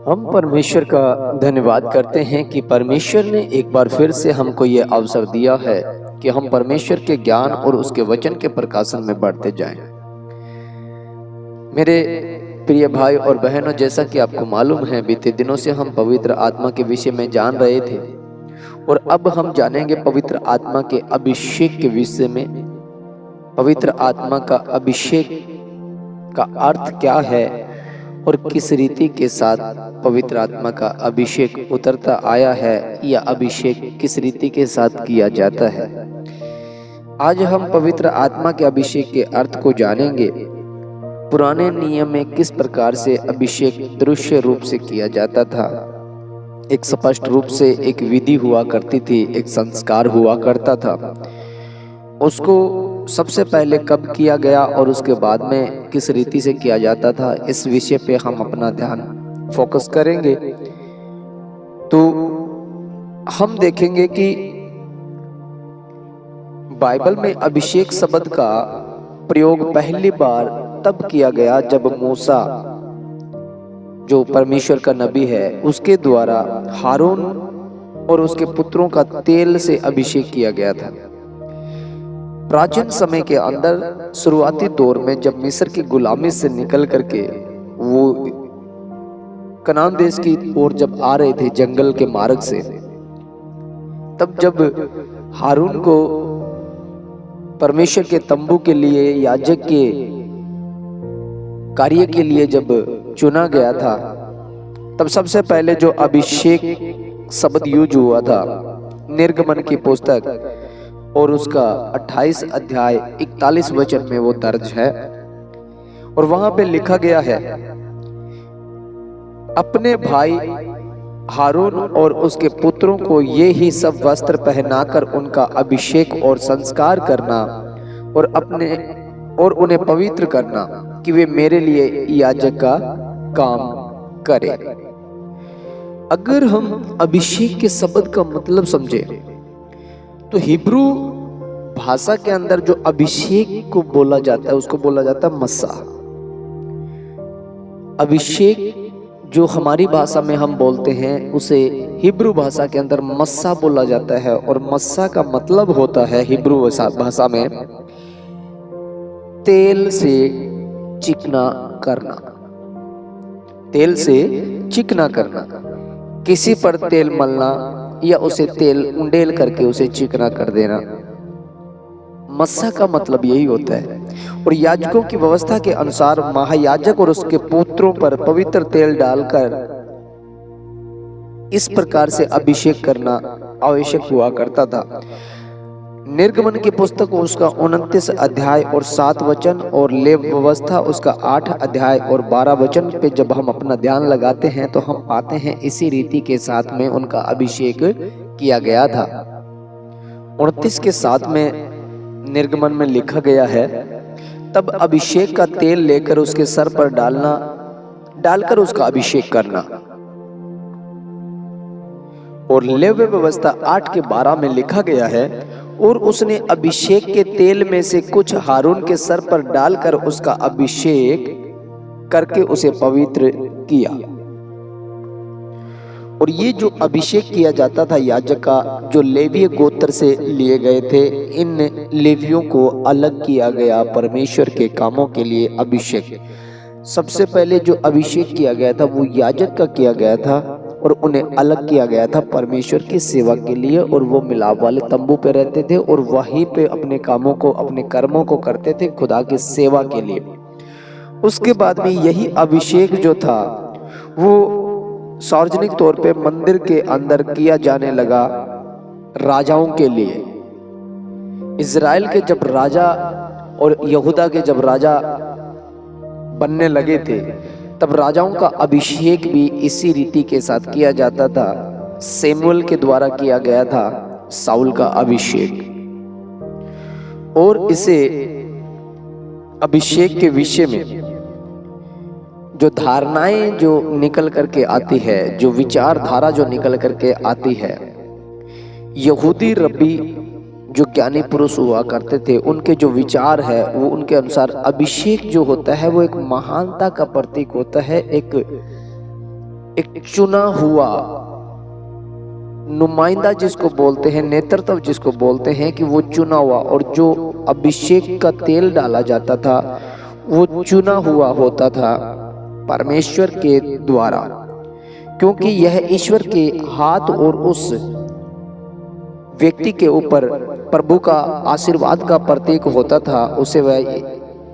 हम परमेश्वर का धन्यवाद करते हैं कि परमेश्वर ने एक बार फिर से हमको ये अवसर दिया है कि हम परमेश्वर के ज्ञान और उसके वचन के प्रकाशन में बढ़ते जाएं। मेरे प्रिय भाई और बहनों, जैसा कि आपको मालूम है, बीते दिनों से हम पवित्र आत्मा के विषय में जान रहे थे और अब हम जानेंगे पवित्र आत्मा के अभिषेक के विषय में। पवित्र आत्मा का अभिषेक का अर्थ क्या है और किस रीति के साथ पवित्र आत्मा का अभिषेक उतरता आया है या अभिषेक किस रीति के साथ किया जाता है। आज हम पवित्र आत्मा के अभिषेक के अर्थ को जानेंगे। पुराने नियम में किस प्रकार से अभिषेक दृश्य रूप से किया जाता था, एक स्पष्ट रूप से एक विधि हुआ करती थी, एक संस्कार हुआ करता था। उसको सबसे पहले कब किया गया और उसके बाद में किस रीति से किया जाता था, इस विषय पे हम अपना ध्यान फोकस करेंगे। तो हम देखेंगे कि बाइबल में अभिषेक शब्द का प्रयोग पहली बार तब किया गया जब मूसा, जो परमेश्वर का नबी है, उसके द्वारा हारून और उसके पुत्रों का तेल से अभिषेक किया गया था। प्राचीन समय के अंदर शुरुआती दौर में जब मिस्र की गुलामी से निकल करके वो कनान देश की ओर जब आ रहे थे जंगल के मार्ग से, तब जब हारून को परमेश्वर के तंबू के लिए, याजक के कार्य के लिए जब चुना गया था, तब सबसे पहले जो अभिषेक शब्द यूज हुआ था, निर्गमन की पुस्तक और उसका 28 अध्याय 41 वचन में वो दर्ज है। और वहां पे लिखा गया है, अपने भाई हारून और उसके पुत्रों को ये ही सब वस्त्र पहनाकर उनका अभिषेक और संस्कार करना और उन्हें पवित्र करना कि वे मेरे लिए याजक का काम करें। अगर हम अभिषेक के शब्द का मतलब समझे तो हिब्रू भाषा के अंदर जो अभिषेक को बोला जाता है उसको बोला जाता है मस्सा। अभिषेक जो हमारी भाषा में हम बोलते हैं उसे हिब्रू भाषा के अंदर मस्सा बोला जाता है। और मस्सा का मतलब होता है हिब्रू भाषा में तेल से चिकना करना। तेल से चिकना करना, किसी पर तेल मलना या उसे तेल उंडेल करके उसे चिकना कर देना, मस्सा का मतलब यही होता है। और याजकों की व्यवस्था के अनुसार महायाजक और उसके पुत्रों पर पवित्र तेल डालकर इस प्रकार से अभिषेक करना आवश्यक हुआ करता था। निर्गमन की पुस्तक उसका 29 अध्याय और 7 वचन और लेव व्यवस्था उसका 8 अध्याय और 12 वचन पे जब हम अपना ध्यान लगाते हैं तो हम पाते हैं इसी रीति के साथ में उनका अभिषेक किया गया था। 29 के 7 में निर्गमन में लिखा गया है, तब अभिषेक का तेल लेकर उसके सर पर डालकर उसका अभिषेक करना। और लेव्य व्यवस्था 8 के 12 में लिखा गया है, और उसने अभिषेक के तेल में से कुछ हारून के सर पर डालकर उसका अभिषेक करके उसे पवित्र किया। और ये जो अभिषेक किया जाता था याजक का, जो लेवीय गोत्र से लिए गए थे, इन लेवियों को अलग किया गया परमेश्वर के कामों के लिए अभिषेक। सबसे पहले जो अभिषेक किया गया था वो याजक का किया गया था और उन्हें अलग किया गया था परमेश्वर की सेवा के लिए। और वो मिलाप वाले तंबू पे रहते थे और वहीं पे अपने कामों को, अपने कर्मों को करते थे खुदा की सेवा के लिए। उसके बाद में यही अभिषेक जो था वो सार्वजनिक तौर पे मंदिर के अंदर किया जाने लगा राजाओं के लिए। इजराइल के जब राजा और यहूदा के जब राजा बनने लगे थे, तब राजाओं का अभिषेक भी इसी रीति के साथ किया जाता था। सैमुअल के द्वारा किया गया था साउल का अभिषेक। और इसे अभिषेक के विषय में जो धारणाएं जो निकल करके आती है, जो विचारधारा जो निकल करके आती है, यहूदी रब्बी जो ज्ञानी पुरुष हुआ करते थे उनके जो विचार है वो उनके अनुसार अभिषेक जो होता है वो एक महानता का प्रतीक होता है, एक एक चुना हुआ नुमाइंदा जिसको बोलते हैं, नेतृत्व जिसको बोलते हैं, कि वो चुना हुआ, और जो अभिषेक का तेल डाला जाता था वो चुना हुआ होता था परमेश्वर के द्वारा, क्योंकि यह ईश्वर के हाथ और उस व्यक्ति के ऊपर प्रभु का आशीर्वाद का प्रतीक होता था। उसे वह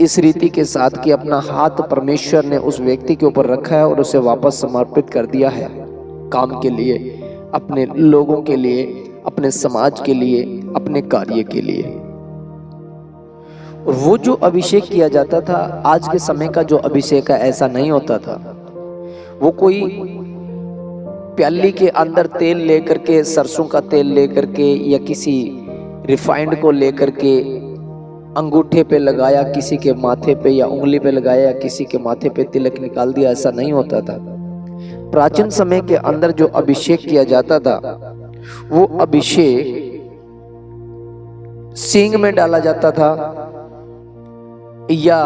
इस रीति के साथ कि अपना हाथ परमेश्वर ने उस व्यक्ति के ऊपर रखा है और उसे वापस समर्पित कर दिया है काम के लिए, अपने लोगों के लिए, अपने समाज के लिए, अपने कार्य के लिए। और वो जो अभिषेक किया जाता था, आज के समय का जो अभिषेक है ऐसा नहीं होता था। वो कोई प्याली के अंदर तेल लेकर के, सरसों का तेल लेकर के, या किसी रिफाइंड को लेकर के अंगूठे पे लगाया, किसी के माथे पे या उंगली पे लगाया, या किसी के माथे पे तिलक निकाल दिया, ऐसा नहीं होता था। प्राचीन समय के अंदर जो अभिषेक किया जाता था, वो अभिषेक सींग में डाला जाता था, या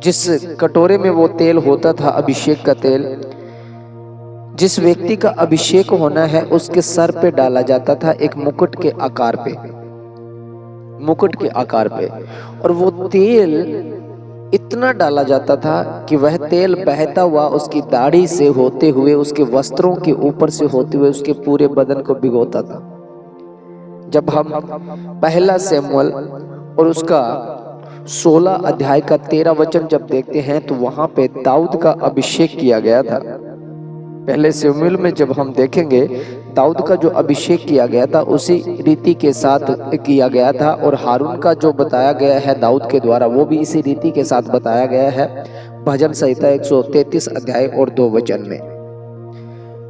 जिस कटोरे में वो तेल होता था, अभिषेक का तेल, जिस व्यक्ति का अभिषेक होना है उसके सर पे डाला जाता था, एक मुकुट के आकार पे, मुकुट के आकार पे। और वो तेल इतना डाला जाता था कि वह तेल बहता हुआ उसकी दाढ़ी से होते हुए, उसके वस्त्रों के ऊपर से होते हुए उसके पूरे बदन को भिगोता था। जब हम पहला शमूएल और उसका 16 अध्याय का 13 वचन जब देखते हैं, तो वहां पे दाऊद का अभिषेक किया गया था। पहले शमूएल में जब हम देखेंगे, दाऊद का जो अभिषेक किया गया था उसी रीति के साथ किया गया था, और हारून का जो बताया गया है दाऊद के द्वारा, वो भी इसी रीति के साथ बताया गया है भजन संहिता 133 अध्याय और 2 वचन में।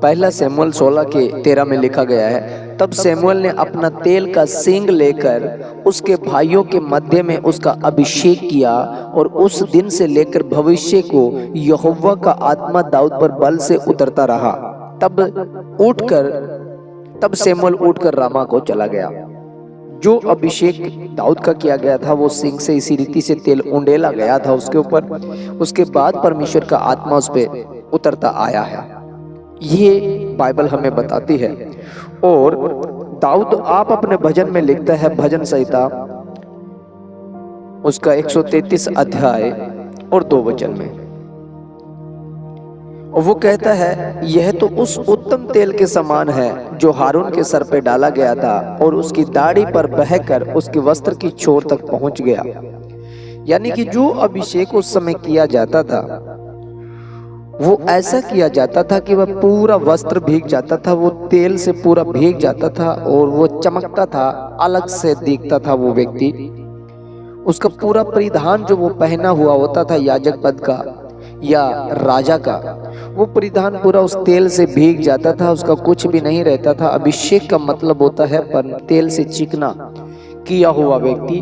पहला शमूएल 16 के 13 में लिखा गया है, तब शमूएल ने अपना तेल का सींग लेकर उसके भाइयों के मध्य में उसका अभिषेक किया, और उस दिन से लेकर भविष्य को यहोवा का आत्मा दाऊद पर बल से उतरता रहा। तब शमूएल उठकर रामा को चला गया। जो अभिषेक दाऊद का किया गया था, वो सींग से इसी रीति से तेल उंडेला गया था उसके ऊपर। उसके बाद परमेश्वर का आत्मा उस पर उतरता आया है, ये बाइबल हमें बताती है। और दाऊद आप अपने भजन में लिखता है, भजन संहिता उसका 133 अध्याय और 2 वचन में, और वो कहता है, यह तो उस उत्तम तेल के समान है जो हारून के सर पे डाला गया था और उसकी दाढ़ी पर बहकर उसके वस्त्र की छोर तक पहुंच गया। यानी कि जो अभिषेक उस समय किया जाता था, वो ऐसा किया जाता था कि वह पूरा वस्त्र भीग जाता था, वो तेल से पूरा भीग जाता था, और वो चमकता था, अलग से दिखता था वो व्यक्ति। उसका पूरा परिधान जो वो पहना हुआ होता था, याजक पद का या राजा का, वो परिधान पूरा उस तेल से भीग जाता था, उसका कुछ भी नहीं रहता था। अभिषेक का मतलब होता है पर तेल से चिकना किया हुआ व्यक्ति,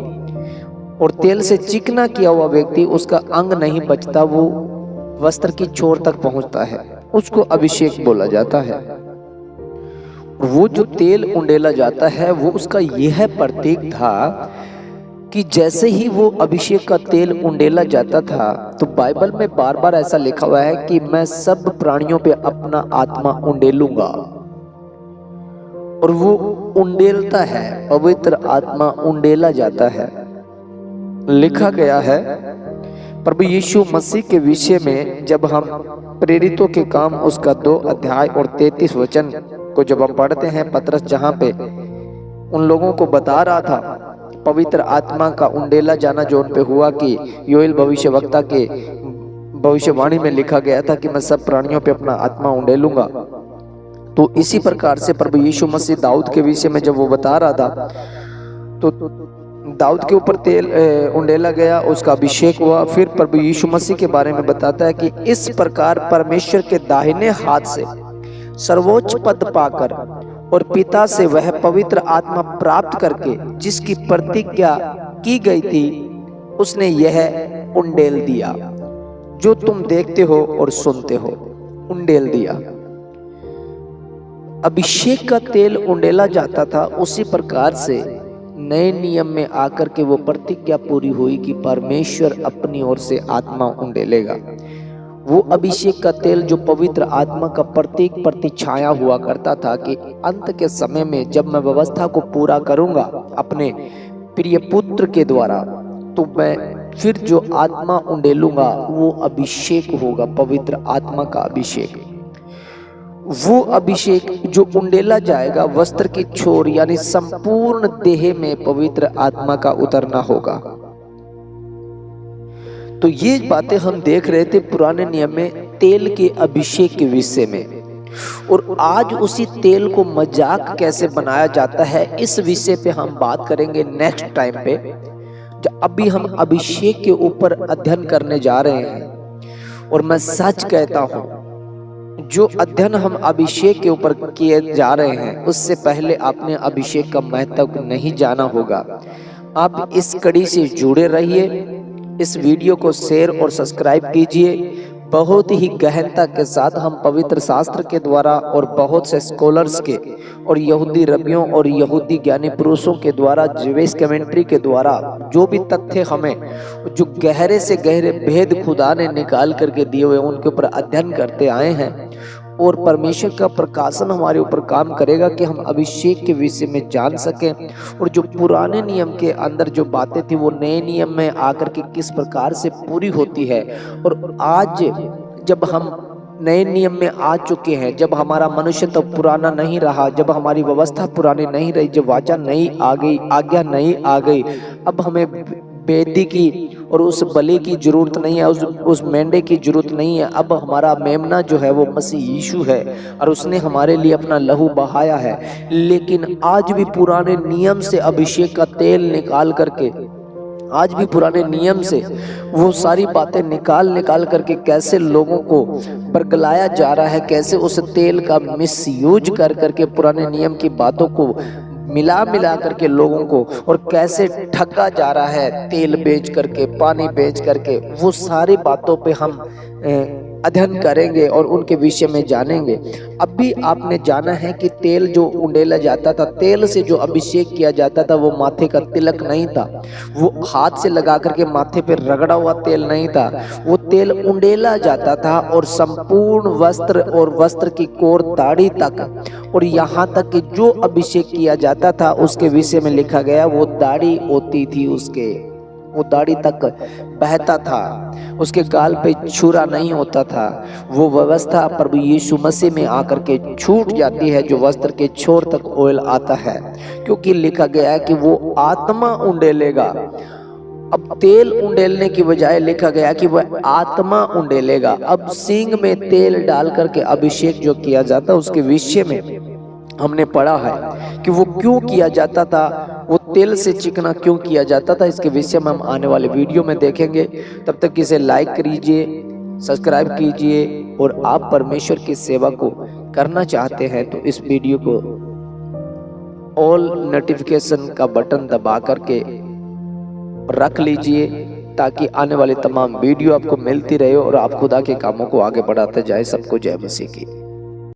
और तेल से चिकना किया हुआ व्यक्ति, उसका अंग नहीं बचता, वो वस्त्र की छोर तक पहुंचता है, उसको अभिषेक बोला जाता है। वो जो तेल उंडेला जाता है, वो उसका यह प्रतीक था कि जैसे ही वो अभिषेक का तेल उंडेला जाता था, तो बाइबल में बार बार ऐसा लिखा हुआ है कि मैं सब प्राणियों पे अपना आत्मा उंडेलूंगा, और वो उंडेलता है, पवित्र आत्मा उंडेला जाता है। लिखा गया है प्रभु यीशु मसीह के विषय में, जब हम प्रेरितों के काम उसका 2 अध्याय और 33 वचन को जब हम पढ़ते हैं, पतरस जहां पे उन लोगों को बता रहा था पवित्र आत्मा का उंडेला जाना जो उन पे हुआ, कि योएल भविष्यवक्ता के भविष्यवाणी में लिखा गया था कि मैं सब प्राणियों पे अपना आत्मा उंडेलूंगा। तो इसी प्रकार से प्रभु यीशु मसीह दाऊद के विषय में जब वो बता रहा था, तो दाऊद के ऊपर तेल उंडेला गया, उसका अभिषेक हुआ। फिर प्रभु यीशु मसीह के बारे में बताता है कि इस प्रकार परमेश्वर के दाहिने हाथ से सर्वोच्च पद पाकर और पिता से वह पवित्र आत्मा प्राप्त करके जिसकी प्रतिज्ञा की गई थी, उसने यह उंडेल दिया जो तुम देखते हो और सुनते हो। उंडेल दिया, अभिषेक का तेल उंडेला जाता था। उसी प्रकार से नए नियम में आकर के वो प्रतिज्ञा पूरी हुई कि परमेश्वर अपनी ओर से आत्मा उंडेलेगा। वो अभिषेक का तेल जो पवित्र आत्मा का प्रतीक प्रतिछाया हुआ करता था कि अंत के समय में जब मैं व्यवस्था को पूरा करूंगा अपने प्रिय पुत्र के द्वारा, तो मैं फिर जो आत्मा उंडेलूंगा वो अभिषेक होगा, पवित्र आत्मा का अभिषेक। वो अभिषेक जो उंडेला जाएगा वस्त्र की छोर यानी संपूर्ण देह में पवित्र आत्मा का उतरना होगा। तो ये बातें हम देख रहे थे पुराने नियम में तेल के अभिषेक के विषय में, और आज उसी तेल को मजाक कैसे बनाया जाता है इस विषय पे हम बात करेंगे नेक्स्ट टाइम पे। अभी हम अभिषेक के ऊपर अध्ययन करने जा रहे हैं, और मैं सच कहता हूं जो अध्ययन हम अभिषेक के ऊपर किए जा रहे हैं उससे पहले आपने अभिषेक का महत्व नहीं जाना होगा। आप इस कड़ी से जुड़े रहिए, इस वीडियो को शेयर और सब्सक्राइब कीजिए। बहुत ही गहनता के साथ हम पवित्र शास्त्र के द्वारा और बहुत से स्कॉलर्स के और यहूदी रबियों और यहूदी ज्ञानी पुरुषों के द्वारा जेविश कमेंट्री के द्वारा जो भी तथ्य हमें जो गहरे से गहरे भेद खुदा ने निकाल करके दिए हुए उनके ऊपर अध्ययन करते आए हैं, और परमेश्वर का प्रकाशन हमारे ऊपर काम करेगा कि हम अभिषेक के विषय में जान सकें, और जो पुराने नियम के अंदर जो बातें थी वो नए नियम में आकर के किस प्रकार से पूरी होती है। और आज जब हम नए नियम में आ चुके हैं, जब हमारा मनुष्य तो पुराना नहीं रहा, जब हमारी व्यवस्था पुरानी नहीं रही, जब वाचा नई आ गई, आज्ञा नई आ गई, अब हमें वेदी की और उस बलि की जरूरत नहीं है, उस मेंढे की जरूरत नहीं है। अब हमारा मेमना जो है वो मसीह यीशु है और उसने हमारे लिए अपना लहू बहाया है। लेकिन आज भी पुराने नियम से अभिषेक का तेल निकाल करके, आज भी पुराने नियम से वो सारी बातें निकाल करके कैसे लोगों को बरगलाया जा रहा है, कैसे उस तेल का मिसयूज कर करके पुराने नियम की बातों को मिला करके लोगों को, और कैसे ठगा जा रहा है तेल बेच करके, पानी बेच करके, वो सारी बातों पे हम अध्ययन करेंगे और उनके विषय में जानेंगे। अभी आपने जाना है कि तेल जो उंडेला जाता था, तेल से जो अभिषेक किया जाता था वो माथे का तिलक नहीं था, वो हाथ से लगा करके माथे पे रगड़ा हुआ तेल नहीं था, वो तेल उंडेला जाता था और संपूर्ण वस्त्र और वस्त्र की कोर दाढ़ी तक, और यहाँ तक कि जो अभिषेक किया जाता था उसके विषय में लिखा गया वो दाढ़ी होती थी, उसके वो दाढ़ी तक बहता था, उसके गाल पे छुरा नहीं होता था। वो व्यवस्था प्रभु यीशु मसीह में आकर के छूट जाती है जो वस्त्र के छोर तक ऑयल आता है, क्योंकि लिखा गया है कि वो आत्मा उंडेलेगा। अब तेल उंडेलने की बजाय लिखा गया कि वह आत्मा उंडेलेगा। अब सींग में तेल डाल करके अभिषेक जो किया जाता उसके विषय में हमने पढ़ा है कि वो क्यों किया जाता था, वो तेल से चिकना क्यों किया जाता था। इसके विषय में हम आने वाले वीडियो में देखेंगे। तब तक इसे लाइक कीजिए, सब्सक्राइब कीजिए, और आप परमेश्वर की सेवा को करना चाहते हैं तो इस वीडियो को ऑल नोटिफिकेशन का बटन दबा करके रख लीजिए, ताकि आने वाले तमाम वीडियो आपको मिलती रहे और आप खुदा के कामों को आगे बढ़ाते जाए। सबको जय मसीह की।